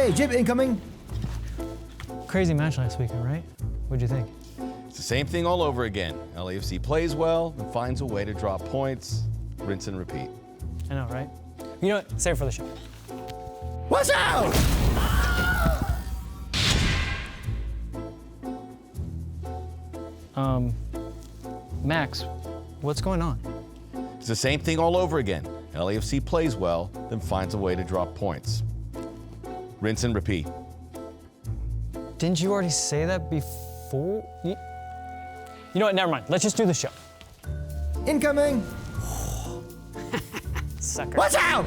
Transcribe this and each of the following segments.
Hey, Jib incoming. Crazy match last weekend, right? What'd you think? It's the same thing all over again. LAFC plays well and finds a way to drop points. Rinse and repeat. I know, right? You know what? Save it for the show. What's out? Max, what's going on? It's the same thing all over again. LAFC plays well, then finds a way to drop points. Rinse and repeat. Didn't you already say that before? You know what? Never mind. Let's just do the show. Incoming. Sucker. What's out?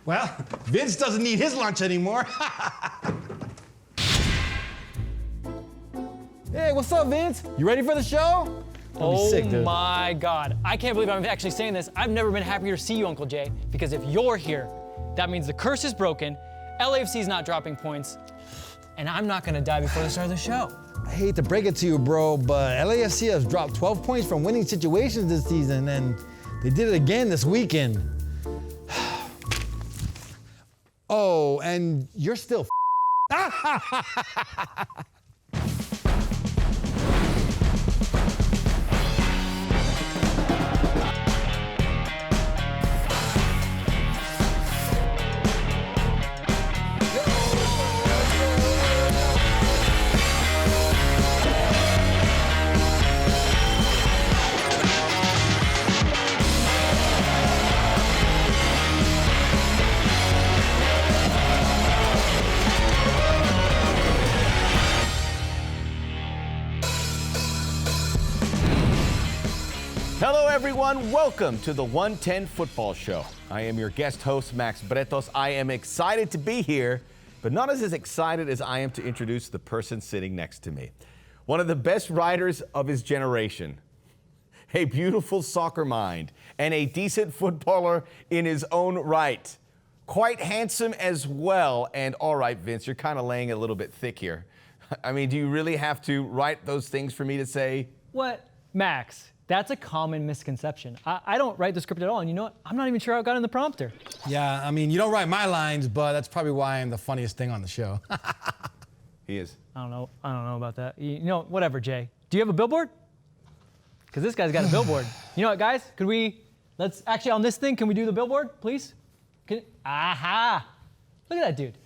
Well, Vince doesn't need his lunch anymore. Hey, what's up, Vince? You ready for the show? Oh sick, dude. my God. I can't believe I'm actually saying this. I've never been happier to see you, Uncle Jay, because if you're here, that means the curse is broken, LAFC's not dropping points, and I'm not gonna die before the start of the show. I hate to break it to you, bro, but LAFC has dropped 12 points from winning situations this season, and they did it again this weekend. Oh, and you're still Hello, everyone. Welcome to the 110 Football Show. I am your guest host, Max Bretos. I am excited to be here, but not as excited as I am to introduce the person sitting next to me. One of the best writers of his generation, a beautiful soccer mind, and a decent footballer in his own right. Quite handsome as well. And all right, Vince, you're kind of laying it a little bit thick here. I mean, do you really have to write those things for me to say? What? Max, that's a common misconception. I don't write the script at all, and you know what? I'm not even sure how it got in the prompter. Yeah, I mean, you don't write my lines, but that's probably why I'm the funniest thing on the show. He is. I don't know about that. You know, whatever, Jay. Do you have a billboard? Because this guy's got a billboard. You know what, guys? Let's actually, on this thing, can we do the billboard, please? Aha! Look at that dude.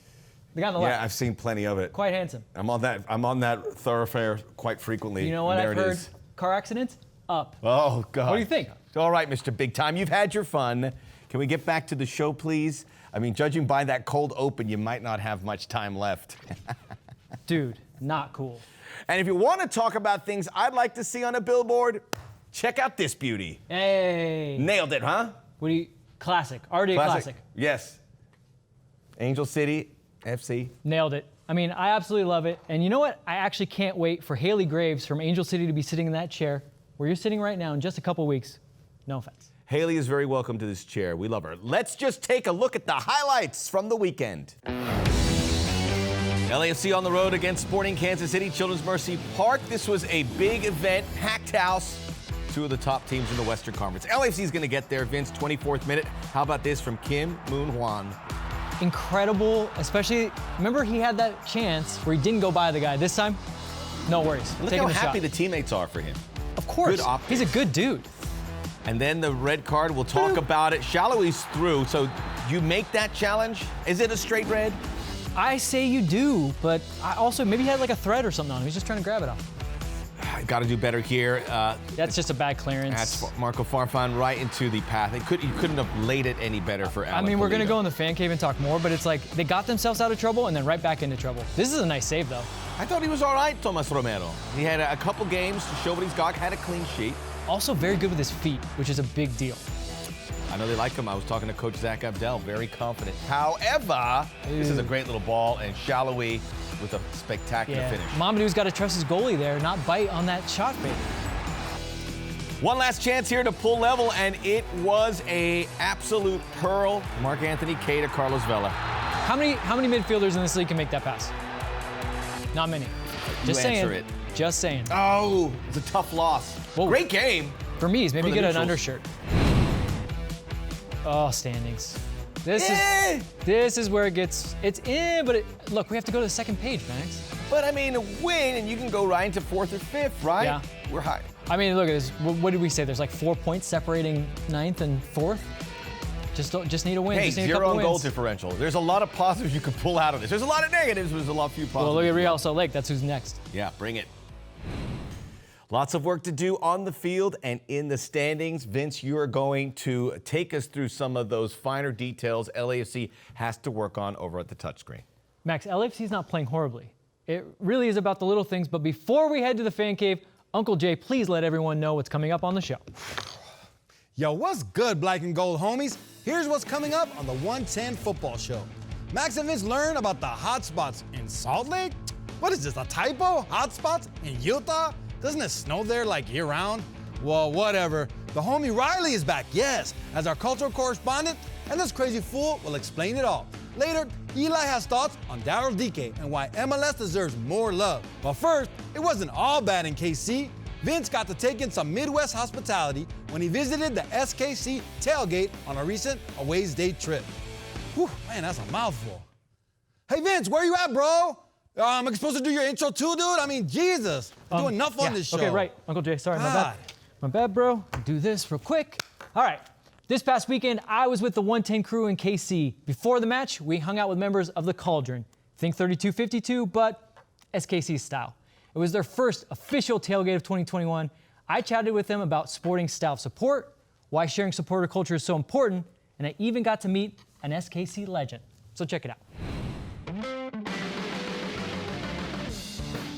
The guy on the left. Yeah, I've seen plenty of it. Quite handsome. I'm on that thoroughfare quite frequently. You know what There I've it heard? is. Car accidents? Up. Oh, God. What do you think? All right, Mr. Big Time, you've had your fun. Can we get back to the show, please? I mean, judging by that cold open, you might not have much time left. Dude, not cool. And if you want to talk about things I'd like to see on a billboard, check out this beauty. Hey. Nailed it, huh? Classic. Already a classic. Yes. Angel City FC. Nailed it. I mean, I absolutely love it. And you know what? I actually can't wait for Haley Graves from Angel City to be sitting in that chair where you're sitting right now in just a couple weeks. No offense. Haley is very welcome to this chair. We love her. Let's just take a look at the highlights from the weekend. LAFC on the road against Sporting Kansas City, Children's Mercy Park. This was a big event, packed house. Two of the top teams in the Western Conference. LAFC is going to get there, Vince, 24th minute. How about this from Kim Moon-Hwan? Incredible, especially, remember he had that chance where he didn't go by the guy. This time, no worries. Look Taking how the happy shot. the teammates are for him. Of course. Good optics. He's a good dude. And then the red card, we'll talk about it. Salloi's through, so you make that challenge? Is it a straight red? I say you do, but I also, maybe he had like a thread or something on him. He's just trying to grab it off. Got to do better here. That's just a bad clearance. That's Marco Farfan right into the path. You couldn't have laid it any better for Alan. I mean, we're going to Pulido. go in the fan cave and talk more, but it's like they got themselves out of trouble and then right back into trouble. This is a nice save, though. I thought he was all right, Tomas Romero. He had a couple games to show what he's got, had a clean sheet. Also very good with his feet, which is a big deal. I know they like him. I was talking to Coach Zach Abdel, very confident. However, this is a great little ball, and Salloi with a spectacular finish. Mamadou's got to trust his goalie there, not bite on that shot fake. One last chance here to pull level, and it was a absolute pearl. Mark Anthony K to Carlos Vela. How many midfielders in this league can make that pass? Not many. Just saying. Answer it. Just saying. Oh, it's a tough loss. Whoa. Great game. For me, he's maybe For the get an neutrals. undershirt. Oh, standings. This is where it gets, it's in, but look, we have to go to the second page, Max. But I mean, a win and you can go right into 4th or 5th, right? Yeah. We're high. I mean, look at this. What did we say? There's like 4 points separating 9th and 4th. Just need a win. Hey, just need a 0 couple on wins. goal differential. There's a lot of positives you can pull out of this. There's a lot of negatives, but there's a few positives. Well, look at Real Salt Lake. That's who's next. Yeah, bring it. Lots of work to do on the field and in the standings. Vince, you are going to take us through some of those finer details LAFC has to work on over at the touchscreen. Max, LAFC's not playing horribly. It really is about the little things, but before we head to the fan cave, Uncle Jay, please let everyone know what's coming up on the show. Yo, what's good, black and gold homies? Here's what's coming up on the 110 Football Show. Max and Vince learn about the hot spots in Salt Lake. What is this, a typo? Hot spots in Utah? Doesn't it snow there like year-round? Well, whatever. The homie Riley is back, yes, as our cultural correspondent, and this crazy fool will explain it all. Later, Eli has thoughts on Daryl Dike and why MLS deserves more love. But first, it wasn't all bad in KC. Vince got to take in some Midwest hospitality when he visited the SKC tailgate on a recent away day trip. Whew, man, that's a mouthful. Hey, Vince, where you at, bro? Am I supposed to do your intro too, dude? I mean, Jesus. I'm doing enough on this show. Okay, right. Uncle Jay, sorry, my God. bad. My bad, bro. Do this real quick. All right. This past weekend, I was with the 110 crew in KC. Before the match, we hung out with members of the Cauldron. Think 3252, but SKC style. It was their first official tailgate of 2021. I chatted with them about sporting style of support, why sharing supporter culture is so important, and I even got to meet an SKC legend. So check it out.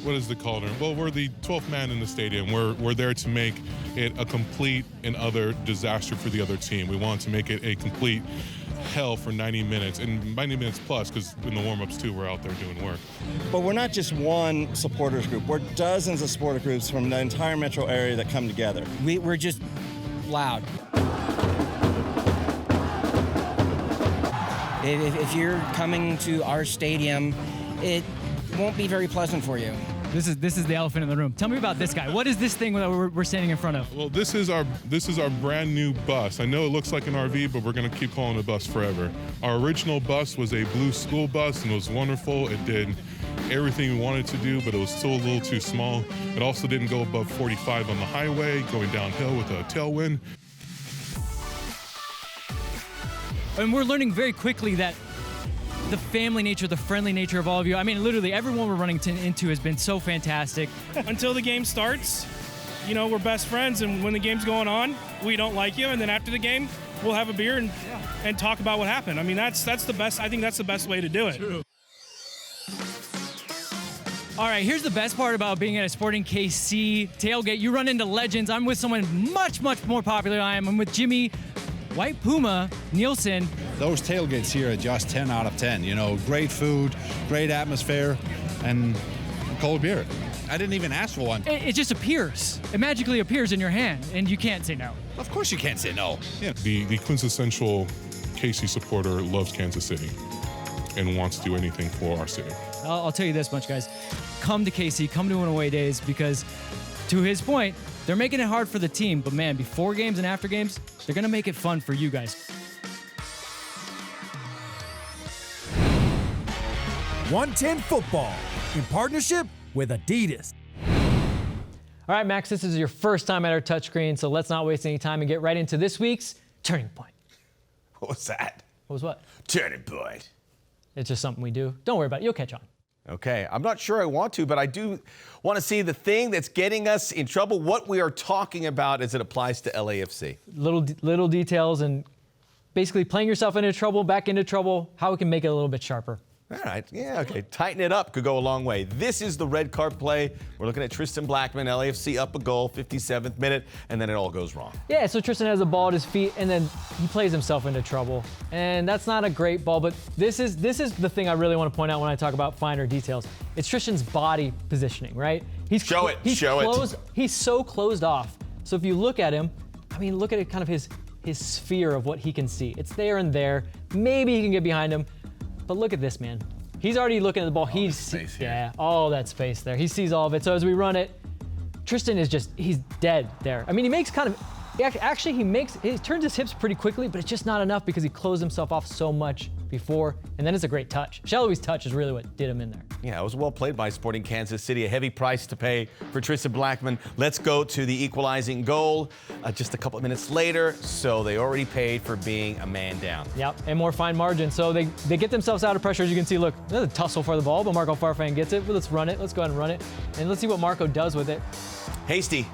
What is the Cauldron? Well, we're the 12th man in the stadium. We're there to make it a complete and utter disaster for the other team. We want to make it a complete hell for 90 minutes, and 90 minutes plus, because in the warm-ups too, we're out there doing work. But we're not just one supporters group. We're dozens of supporter groups from the entire metro area that come together. We're just loud. If you're coming to our stadium, it won't be very pleasant for you. This is the elephant in the room. Tell me about this guy. What is this thing that we're standing in front of? Well, this is our brand new bus. I know it looks like an RV, but we're going to keep calling it a bus forever. Our original bus was a blue school bus, and it was wonderful. It did everything we wanted to do, but it was still a little too small. It also didn't go above 45 on the highway, going downhill with a tailwind. And we're learning very quickly that the family nature, the friendly nature of all of you. I mean, literally everyone we're running into has been so fantastic. Until the game starts, you know, we're best friends, and when the game's going on, we don't like you, and then after the game, we'll have a beer and talk about what happened. I mean, that's the best. I think that's the best way to do it. True. All right, here's the best part about being at a Sporting KC tailgate. You run into legends. I'm with someone much, much more popular than I am. I'm with Jimmy White Puma Nielsen. Those tailgates here are just 10 out of 10. You know, great food, great atmosphere, and cold beer. I didn't even ask for one. It just appears. It magically appears in your hand, and you can't say no. Of course you can't say no. Yeah. The quintessential KC supporter loves Kansas City and wants to do anything for our city. I'll tell you this much, guys. Come to KC, come to an away days, because to his point, they're making it hard for the team, but man, before games and after games, they're gonna make it fun for you guys. 110 Football, in partnership with Adidas. All right, Max, this is your first time at our touchscreen, so let's not waste any time and get right into this week's Turning Point. What was that? What was what? Turning point. It's just something we do. Don't worry about it. You'll catch on. Okay, I'm not sure I want to, but I do want to see the thing that's getting us in trouble, what we are talking about as it applies to LAFC. Little details and basically playing yourself into trouble, back into trouble, how we can make it a little bit sharper. All right, yeah, okay. Tighten it up could go a long way. This is the red card play. We're looking at Tristan Blackmon, LAFC up a goal, 57th minute, and then it all goes wrong. Yeah, so Tristan has the ball at his feet, and then he plays himself into trouble. And that's not a great ball, but this is the thing I really want to point out when I talk about finer details. It's Tristan's body positioning, right? Show it. He's so closed off. So if you look at him, I mean, look at it, kind of his sphere of what he can see. It's there and there. Maybe he can get behind him. But look at this, man. He's already looking at the ball. Space all that space there. He sees all of it. So as we run it, Tristan is he's dead there. I mean, he makes kind of Actually, he turns his hips pretty quickly, but it's just not enough because he closed himself off so much before. And then it's a great touch. Salloi's touch is really what did him in there. Yeah, it was well played by Sporting Kansas City. A heavy price to pay for Tristan Blackmon. Let's go to the equalizing goal just a couple of minutes later. So they already paid for being a man down. Yep, and more fine margin. So they get themselves out of pressure. As you can see, look, there's a tussle for the ball, but Marco Farfan gets it. But let's run it. Let's go ahead and run it. And let's see what Marco does with it. Hasty.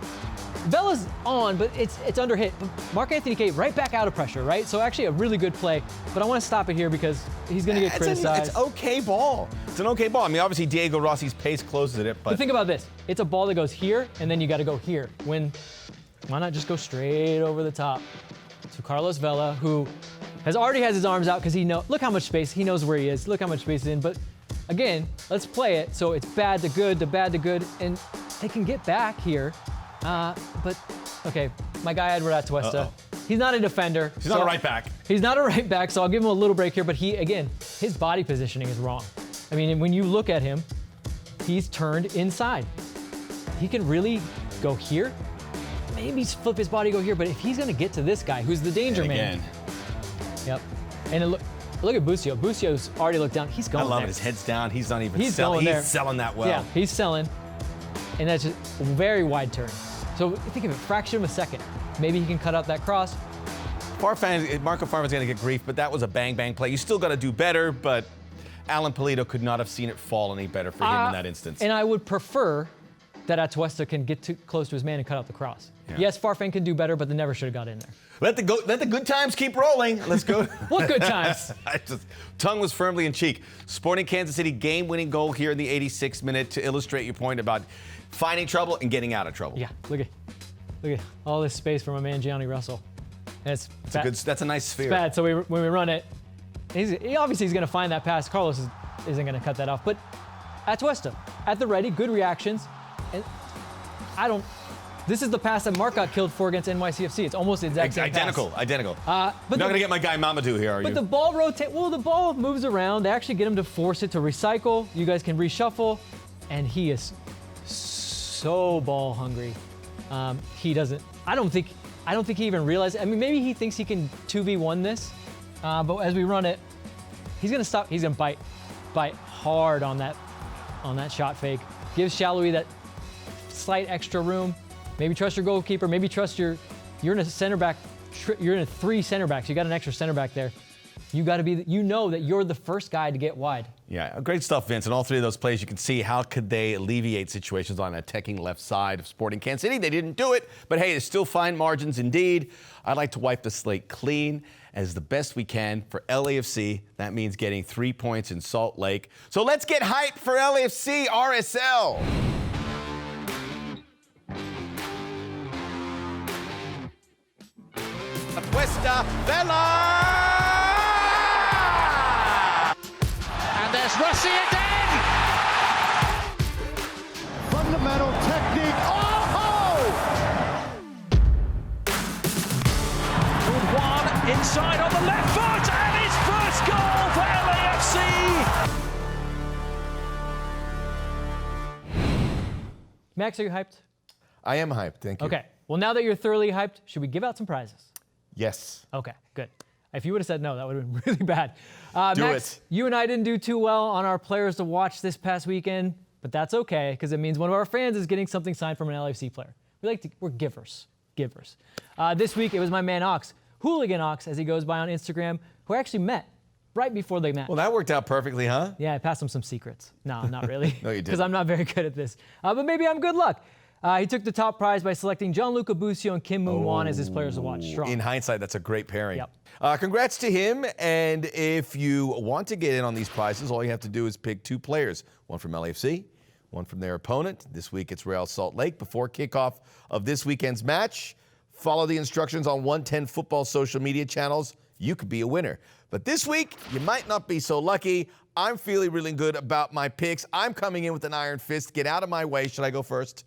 Vela's on, but it's under hit. Mark Anthony Kay right back out of pressure, right? So actually a really good play, but I want to stop it here because he's going to get criticized. It's okay ball. It's an okay ball. I mean, obviously Diego Rossi's pace closes it, but think about this. It's a ball that goes here, and then you got to go here. Why not just go straight over the top? So Carlos Vela, who already has his arms out because look how much space, he knows where he is. Look how much space is in, but again, let's play it. So it's bad to good, to bad to good, and they can get back here. But, okay, my guy Edward Atuesta, he's not a defender. He's not a right back. He's not a right back, so I'll give him a little break here, but his body positioning is wrong. I mean, when you look at him, he's turned inside. He can really go here, maybe flip his body, go here, but if he's gonna get to this guy, who's the danger man. Yep, and look at Busio. Busio's already looked down, he's going I love there. it, his head's down, he's not even he's selling. Going there. He's selling that well. Yeah, he's selling, and that's just a very wide turn. So think of it, fraction of a second. Maybe he can cut out that cross. Marco Farfan's going to get grief, but that was a bang-bang play. You still got to do better, but Alan Pulido could not have seen it fall any better for him in that instance. And I would prefer that Atuesta can get too close to his man and cut out the cross. Yeah. Yes, Farfan can do better, but they never should have got in there. Let the good times keep rolling. Let's go. What good times? Tongue was firmly in cheek. Sporting Kansas City game-winning goal here in the 86th minute to illustrate your point about finding trouble and getting out of trouble. Yeah, look at all this space for my man Gianni Russell. And that's a nice sphere. It's bad. So when we run it, obviously he's going to find that pass. Carlos isn't going to cut that off. But Atuesta at the ready, good reactions, and this is the pass that Mark got killed for against NYCFC. It's almost the exact same identical. pass. Identical. But You're not going to get my guy Mamadou here, are you? But the ball the ball moves around. They actually get him to force it to recycle. You guys can reshuffle, and he is so ball hungry. He doesn't. I don't think he even realizes. I mean, maybe he thinks he can 2v1 this, but as we run it, he's gonna stop. He's gonna bite hard on that shot fake. Gives Salloi that slight extra room. Maybe trust your goalkeeper. Maybe trust you're in a center back. You're in a 3 center backs. You got an extra center back there. You got to be. You know that you're the first guy to get wide. Yeah, great stuff, Vince. In all 3 of those plays, you can see how could they alleviate situations on an attacking left side of Sporting Kansas City. They didn't do it, but hey, there's still fine margins indeed. I'd like to wipe the slate clean as the best we can for LAFC. That means getting 3 points in Salt Lake. So let's get hyped for LAFC RSL. Atuesta, Vela! And there's Rossi again! Fundamental technique. Moon-Hwan inside on the left foot, and his first goal for LAFC! Max, are you hyped? I am hyped, thank you. Okay. Well, now that you're thoroughly hyped, should we give out some prizes? Yes. Okay, good. If you would have said no, that would have been really bad. Do Max, it. You and I didn't do too well on our players to watch this past weekend, but that's okay because it means one of our fans is getting something signed from an LAFC player. We're givers. This week it was my man Ox, Hooligan Ox, as he goes by on Instagram, who I actually met right before they met. Well, that worked out perfectly, huh? Yeah, I passed him some secrets. No, not really. No, you didn't. Because I'm not very good at this. But maybe I'm good luck. He took the top prize by selecting Gianluca Busio and Kim Moon-Hwan as his players to watch. Strong. In hindsight, that's a great pairing. Yep. Congrats to him. And if you want to get in on these prizes, all you have to do is pick 2 players, one from LAFC, one from their opponent. This week it's Real Salt Lake. Before kickoff of this weekend's match, follow the instructions on 110 Football social media channels. You could be a winner. But this week, you might not be so lucky. I'm feeling really good about my picks. I'm coming in with an iron fist. Get out of my way. Should I go first?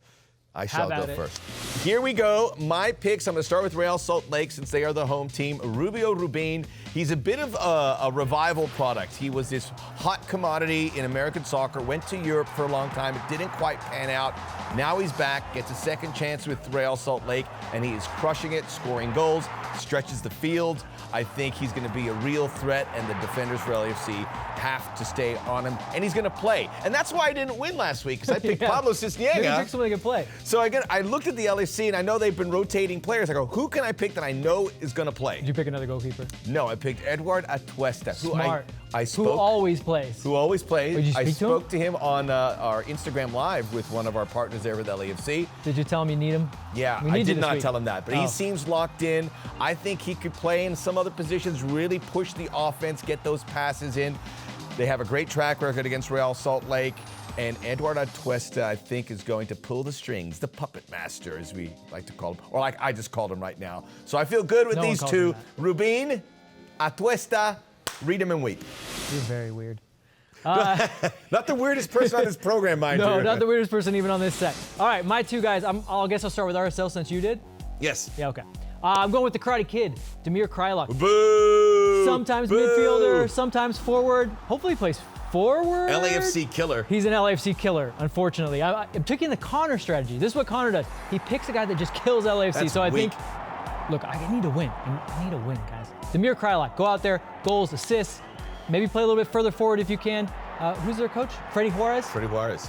I shall go first. Here we go. My picks. I'm going to start with Real Salt Lake since they are the home team. Rubio Rubin He's a bit of a revival product. He was this hot commodity in American soccer, went to Europe for a long time. It didn't quite pan out. Now he's back, gets a second chance with Real Salt Lake, and he is crushing it, scoring goals, stretches the field. I think he's going to be a real threat, and the defenders for LAFC have to stay on him, and he's going to play. And that's why I didn't win last week, because I picked Pablo Cisniega. Maybe pick someone who can play. So I looked at the LAFC, and I know they've been rotating players. I go, who can I pick that I know is going to play? Did you pick another goalkeeper? No, I picked Edward Atuesta. Smart. I spoke, who always plays. Who always plays. Did you speak I to spoke to him on our Instagram Live with one of our partners there with LAFC. Did you tell him you need him? Yeah, I did not tell him that, but he seems locked in. I think he could play in some other positions, really push the offense, get those passes in. They have a great track record against Real Salt Lake, and Edward Atuesta, I think, is going to pull the strings, the puppet master, as we like to call him, or like I just called him right now. So I feel good with these two. Rubin, Atuesta, read him and weep. You're very weird. Not the weirdest person on this program, mind you. No, not the weirdest person even on this set. All right, my two guys. I guess I'll start with RSL since you did. Yes. Yeah, okay. I'm going with the Karate Kid, Damir Kreilach. Boo! Sometimes midfielder, sometimes forward. Hopefully he plays forward. LAFC killer. He's an LAFC killer, unfortunately. I'm taking the Connor strategy. This is what Connor does. He picks a guy that just kills LAFC. That's so I weak. think, look, I need to win. I need to win, guys. Damir Kreilach, go out there, goals, assists, maybe play a little bit further forward if you can. Who's their coach? Freddie Juarez? Freddie Juarez.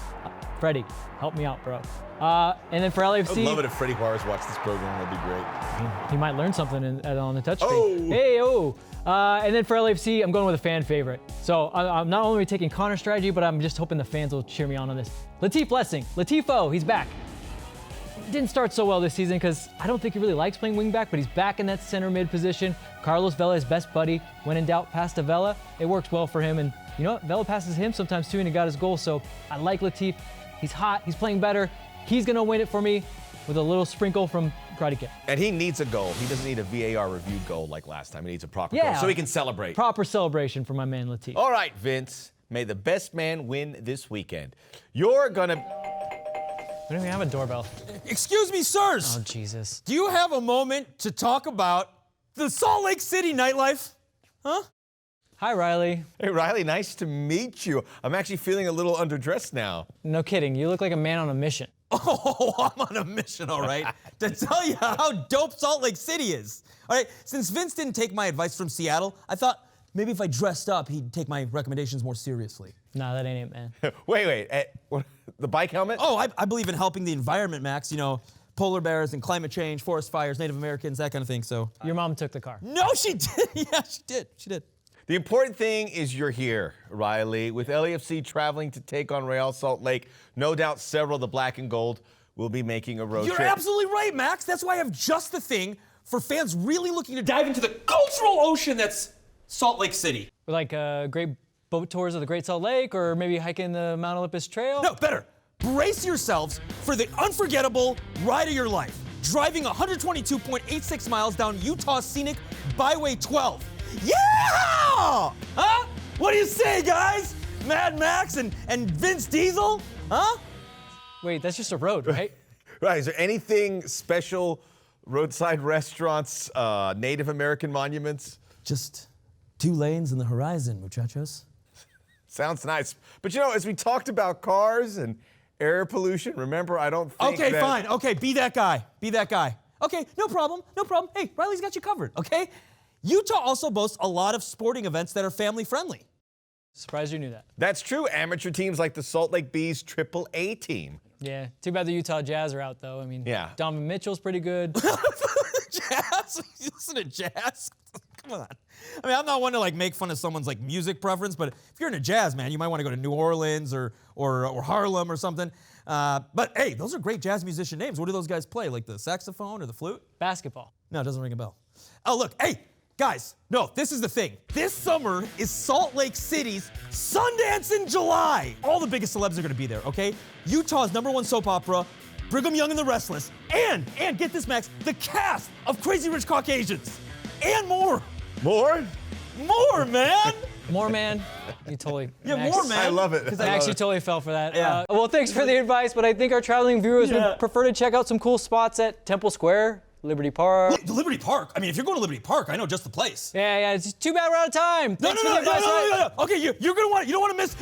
Freddie, help me out, bro. And then for LAFC. I would love it if Freddie Juarez watched this program. That'd be great. He might learn something on the touch screen. Hey, oh. And then for LAFC, I'm going with a fan favorite. So I'm not only taking Connor's strategy, but I'm just hoping the fans will cheer me on this. Latif Blessing. Latifo, he's back. Didn't start so well this season because I don't think he really likes playing wingback, but he's back in that center mid position. Carlos Vela, his best buddy. When in doubt, pass to Vela. It works well for him. And you know what? Vela passes him sometimes too, and he got his goal. So I like Latif. He's hot. He's playing better. He's going to win it for me with a little sprinkle from Karate Kid. And he needs a goal. He doesn't need a VAR reviewed goal like last time. He needs a proper goal so he can celebrate. Proper celebration for my man Latif. All right, Vince. May the best man win this weekend. You're going to... We don't even have a doorbell. Excuse me, sirs. Oh, Jesus. Do you have a moment to talk about the Salt Lake City nightlife? Huh? Hi, Riley. Hey, Riley, nice to meet you. I'm actually feeling a little underdressed now. No kidding. You look like a man on a mission. Oh, I'm on a mission, all right, to tell you how dope Salt Lake City is. All right, since Vince didn't take my advice from Seattle, I thought maybe if I dressed up, he'd take my recommendations more seriously. Nah, that ain't it, man. Wait. What, the bike helmet? Oh, I believe in helping the environment, Max. You know, polar bears and climate change, forest fires, Native Americans, that kind of thing, so. Your mom took the car. No, she did. Yeah, she did. She did. The important thing is you're here, Riley. With LAFC traveling to take on Real Salt Lake, no doubt several of the black and gold will be making a road trip. You're absolutely right, Max. That's why I have just the thing for fans really looking to dive into the cultural ocean that's Salt Lake City. Like great boat tours of the Great Salt Lake, or maybe hiking the Mount Olympus Trail? No, better. Brace yourselves for the unforgettable ride of your life. Driving 122.86 miles down Utah's scenic Byway 12. Yeah! Huh? What do you say, guys? Mad Max and Vince Diesel? Huh? Wait, that's just a road, right? Right. Is there anything special? Roadside restaurants, Native American monuments? Just 2 lanes in the horizon, muchachos. Sounds nice. But you know, as we talked about cars and air pollution, remember, I don't think Okay, fine. Okay, be that guy. Be that guy. Okay, no problem. No problem. Hey, Riley's got you covered, okay? Utah also boasts a lot of sporting events that are family friendly. Surprised you knew that. That's true. Amateur teams like the Salt Lake Bees AAA team. Yeah, too bad the Utah Jazz are out, though. I mean, yeah. Donovan Mitchell's pretty good. Jazz? You listen to jazz? Come on. I mean, I'm not one to like make fun of someone's like music preference, but if you're into jazz, man, you might want to go to New Orleans or Harlem or something. But hey, those are great jazz musician names. What do those guys play? Like the saxophone or the flute? Basketball. No, it doesn't ring a bell. Oh, look, hey, guys, no, this is the thing. This summer is Salt Lake City's Sundance in July. All the biggest celebs are going to be there, okay? Utah's #1 soap opera, Brigham Young and the Restless, and get this, Max, the cast of Crazy Rich Caucasians, and more. More? More, man. More, man. You totally. Yeah, Max, more, man. I love it. Max, you totally fell for that. Yeah. Well, thanks for the advice, but I think our traveling viewers would prefer to check out some cool spots at Temple Square, Liberty Park. Liberty Park? I mean, if you're going to Liberty Park, I know just the place. Yeah, it's too bad we're out of time. No. Okay, you're gonna want it. You don't want to miss.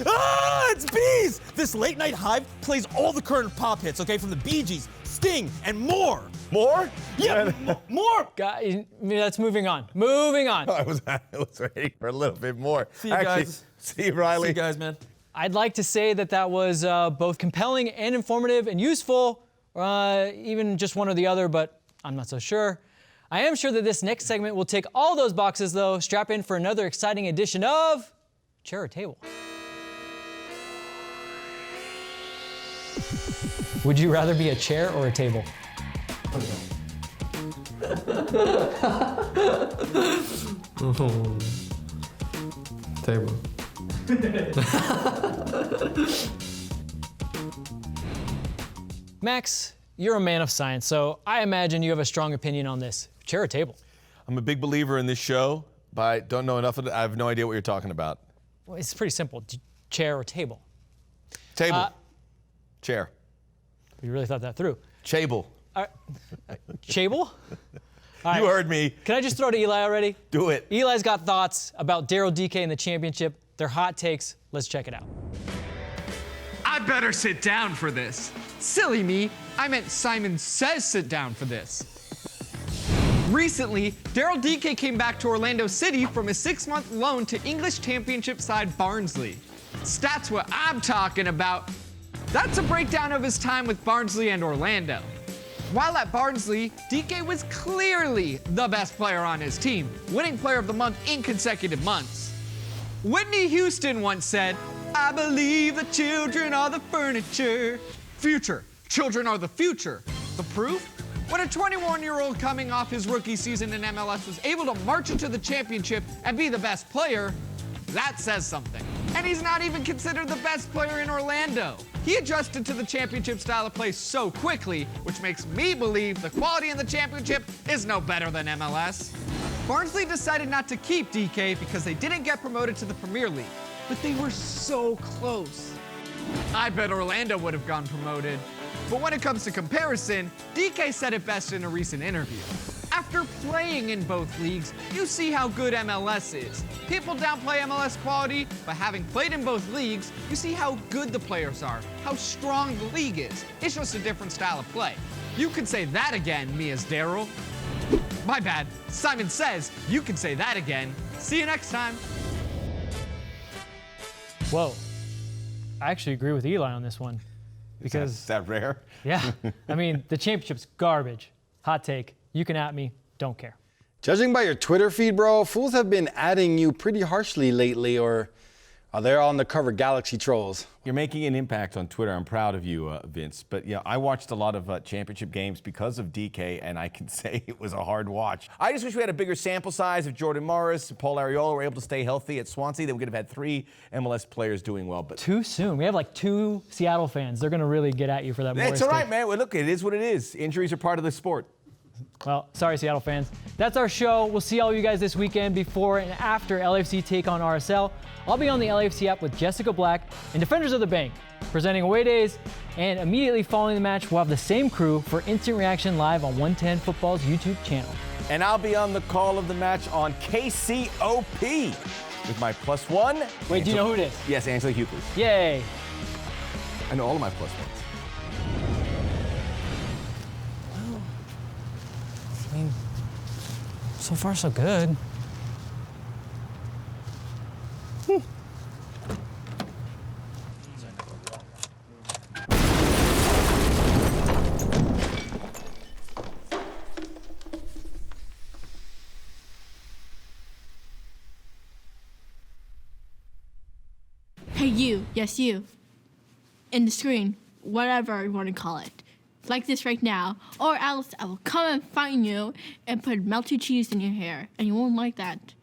It's bees. This late night hive plays all the current pop hits, okay, from the Bee Gees, Sting, and more. More? Yeah, more. That's moving on. Moving on. I was waiting for a little bit more. See you guys. See you, Riley. See you guys, man. I'd like to say that was both compelling and informative and useful, even just one or the other, but I'm not so sure. I am sure that this next segment will tick all those boxes, though. Strap in for another exciting edition of Chair or Table. Would you rather be a chair or a table? Table. Max, you're a man of science, so I imagine you have a strong opinion on this. Chair or table? I'm a big believer in this show, but I don't know enough of it. I have no idea what you're talking about. Well, it's pretty simple. Chair or table? Table. Chair. You really thought that through. Chable. Chable? You heard me. Can I just throw to Eli already? Do it. Eli's got thoughts about Daryl DK in the championship. They're hot takes. Let's check it out. I better sit down for this. Silly me. I meant Simon says sit down for this. Recently, Daryl DK came back to Orlando City from a 6-month loan to English Championship side Barnsley. Stats what I'm talking about. That's a breakdown of his time with Barnsley and Orlando. While at Barnsley, DK was clearly the best player on his team, winning Player of the Month in consecutive months. Whitney Houston once said, "I believe the children are the furniture." Future. Children are the future. The proof? When a 21-year-old coming off his rookie season in MLS was able to march into the championship and be the best player, that says something. And he's not even considered the best player in Orlando. He adjusted to the championship style of play so quickly, which makes me believe the quality in the championship is no better than MLS. Barnsley decided not to keep DK because they didn't get promoted to the Premier League, but they were so close. I bet Orlando would have gone promoted. But when it comes to comparison, DK said it best in a recent interview. After playing in both leagues, you see how good MLS is. People downplay MLS quality, but having played in both leagues, you see how good the players are, how strong the league is. It's just a different style of play. You can say that again, me as Daryl. My bad. Simon says you can say that again. See you next time. Whoa. I actually agree with Eli on this one. Because Is that rare? Yeah. I mean, the championship's garbage. Hot take. You can at me. Don't care. Judging by your Twitter feed, bro, fools have been adding you pretty harshly lately, or are they on the cover Galaxy trolls? You're making an impact on Twitter. I'm proud of you, Vince. But yeah, I watched a lot of championship games because of DK, and I can say it was a hard watch. I just wish we had a bigger sample size. If Jordan Morris and Paul Arriola were able to stay healthy at Swansea, then we could have had 3 MLS players doing well. But too soon. We have like 2 Seattle fans. They're going to really get at you for that. It's all right, man. Well, look, it is what it is. Injuries are part of the sport. Well, sorry, Seattle fans. That's our show. We'll see all you guys this weekend before and after LAFC take on RSL. I'll be on the LAFC app with Jessica Black and Defenders of the Bank, presenting away days. And immediately following the match, we'll have the same crew for instant reaction live on 110 Football's YouTube channel. And I'll be on the call of the match on KCOP with my +1. Wait, do you know who it is? Yes, Angela Hughley. Yay. I know all of my +1s. I mean, so far so good. Hey you, yes you, in the screen, whatever you want to call it. Like this right now, or else I will come and find you and put melted cheese in your hair, and you won't like that.